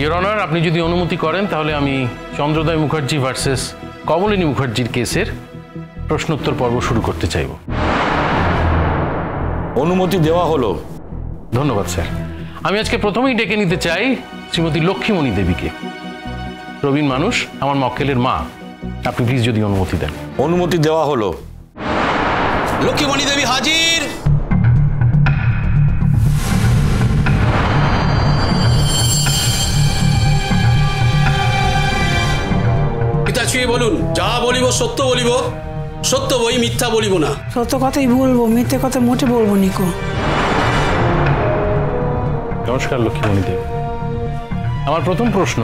Your honour, আপনি যদি অনুমতি করেন তাহলে আমি চন্দ্রোদয় মুখার্জি ভার্সেস কমলিনী মুখার্জির কেসের প্রশ্নোত্তর পর্ব শুরু করতে চাইব। অনুমতি দেওয়া হলো। ধন্যবাদ স্যার। আমি আজকে প্রথমেই ডেকে নিতে চাই শ্রীমতী লক্ষ্মীমণি দেবীকে। প্রবীণ মানুষ, আমার মক্কেলের মা। আপনি প্লিজ যদি অনুমতি দেন। অনুমতি দেওয়া হলো। লক্ষ্মীমণি দেবী হাজির। পিতা ছুঁয়ে বলুন, যা বলিব সত্য বলিব, সত্য বই, মিথ্যা বলিব না। সত্য কথাই বলবো, মিথ্যে কথা মোটে বলবো নিকো। নমস্কার লক্ষ্মীমণি দেবী। আমার প্রথম প্রশ্ন,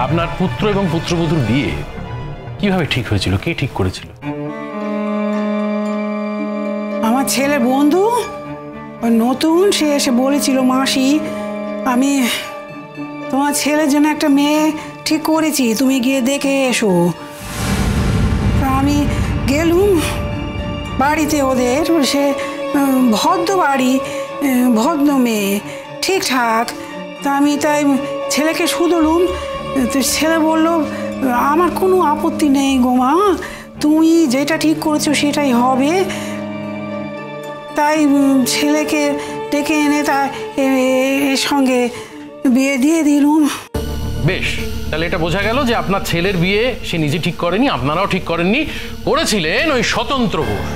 আপনার পুত্র এবং পুত্রবধূর বিয়ে কিভাবে ঠিক হয়েছিল? কে ঠিক করেছিল? আমার ছেলে বন্ধু নতুন, সে এসে বলেছিল, মাসি আমি তোমার ছেলের জন্য একটা মেয়ে ঠিক করেছি, তুমি গিয়ে দেখে এসো। তা আমি গেলুম বাড়িতে ওদের, সে ভদ্র বাড়ি, ভদ্র মেয়ে, ঠিকঠাক। তা আমি তাই ছেলেকে শুধলুম। তো ছেলে বলল, আমার কোনো আপত্তি নেই গো মা, তুমি যেটা ঠিক করেছো সেটাই হবে। তাই ছেলেকে ডেকে এনে তা এর সঙ্গে বিয়ে দিয়ে দিলুম। বেশ, তাহলে এটা বোঝা গেল যে আপনার ছেলের বিয়ে সে নিজে ঠিক করেনি, আপনারাও ঠিক করেননি, করেছিলেন ওই স্বতন্ত্র ঘোষ।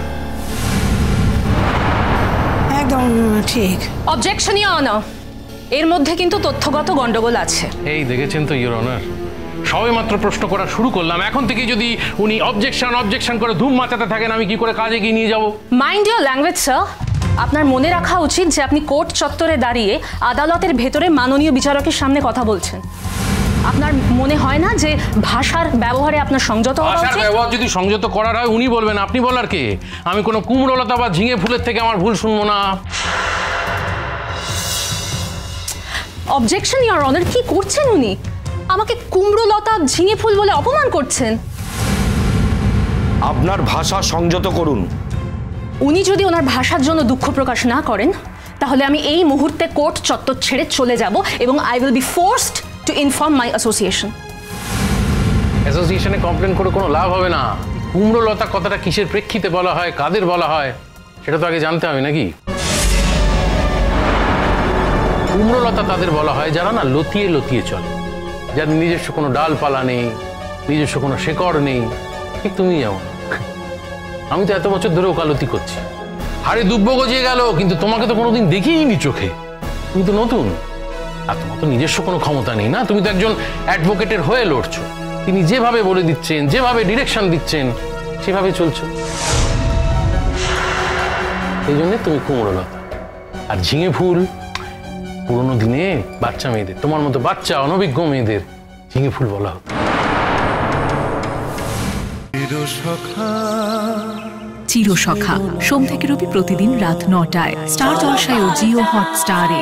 একদম ঠিক। অবজেকশন ইওর অনার, এর মধ্যে কিন্তু তথ্যগত গন্ডগোল আছে। এই দেখেছেন তো ইওর অনার, সবে মাত্র প্রশ্ন করা শুরু করলাম, এখন থেকে যদি উনি অবজেকশন করে ধুম মাচাতে থাকেন, আমি কি করে কাজে এগিয়ে নিয়ে যাব? Mind your language sir. আপনার মনে রাখা উচিত যে আপনি কোর্ট চত্বরে দাঁড়িয়ে আদালতের ভেতরে মাননীয় বিচারকের সামনে কথা বলছেন। আপনার মনে হয় না যে ভাষার ব্যবহারে আপনার সংযত হওয়া উচিত? ভাষার ব্যবহার যদি সংযত করার হয় উনি বলবেন, আপনি বলার কে? আমি কোনো কুমড়োলতা বা ঝিঙে ফুলের থেকে আমার ভুল শুনবো না। অবজেকশন ইওর অনার, কি করছেন উনি? আমাকে কুমড়োলতা, ঝিঙে ফুল বলে অপমান করছেন। আপনার ভাষা সংযত করুন। উনি যদি ওনার ভাষার জন্য দুঃখ প্রকাশ না করেন তাহলে আমি এই মুহূর্তে কোর্ট চত্বর ছেড়ে চলে যাব এবং I will be forced to inform my association. অ্যাসোসিয়েশনে কমপ্লেন করে কোনো লাভ হবে না। কুমড়োলতা কথাটা কিসের প্রেক্ষিতে বলা হয়, কাদের বলা হয়, সেটা তো আগে জানতে হবে নাকি? কুমড়োলতা তাদের বলা হয় যারা না লতিয়ে লতিয়ে চলে, যাদের নিজস্ব কোনো ডালপালা নেই, নিজস্ব কোনো শেকড় নেই। ঠিক তুমি যেমন। আমি তো এত বছর ধরে ওকালতি করছি, হাড়ে দুব্ব গজিয়ে গেল, কিন্তু তোমাকে তো কোনোদিন দেখিনি চোখে। তুমি তো নতুন, আর তোমার তো নিজস্ব কোনো ক্ষমতা নেই না। তুমি তো একজন অ্যাডভোকেটের হয়ে লড়ছো, তিনি যেভাবে বলে দিচ্ছেন, যেভাবে ডিরেকশন দিচ্ছেন, সেভাবে চলছো। এই জন্যে তুমি কুমড়োলতা। আর ঝিঙে ফুল পুরোনো দিনে বাচ্চা মেয়েদের, তোমার মতো বাচ্চা অনভিজ্ঞ মেয়েদের ঝিঙে ফুল বলা হতো। চিরসখা সোম থেকে রবি প্রতিদিন রাত ৯টায় স্টার জলসায় ও জিও হটস্টারে।